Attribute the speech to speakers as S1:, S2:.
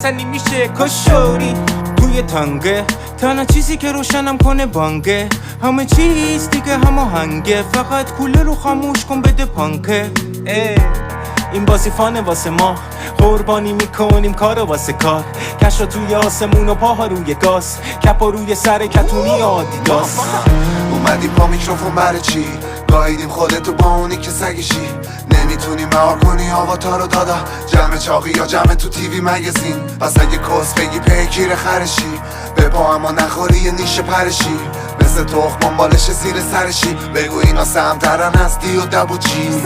S1: تنی میشه کشوری توی تنگه. تنها چیزی که روشنم کنه بانگه، همه چیز دیگه هماهنگه، فقط کوله رو خاموش کن بده پانکه. این بازی فانه واسه ما، قربانی میکنیم کارو واسه کار. کشا توی آسمون و پاها روی گاز، کپا روی سر کتونی آدیداس.
S2: اومدی پا میکروفون برای چی؟ گاهیدیم خودتو با اونی که سگشی. نمیتونی مهار کنی آواتا رو دادا، جمع چاقی یا جمع تو تیوی مگزین. پس اگه کس بگی پیگیر خرشی، به پا اما نخوری یه نیش پرشی. مثل تخمون بالش زیر سرشی، بگو اینا سمترن از دی و دب و چیز.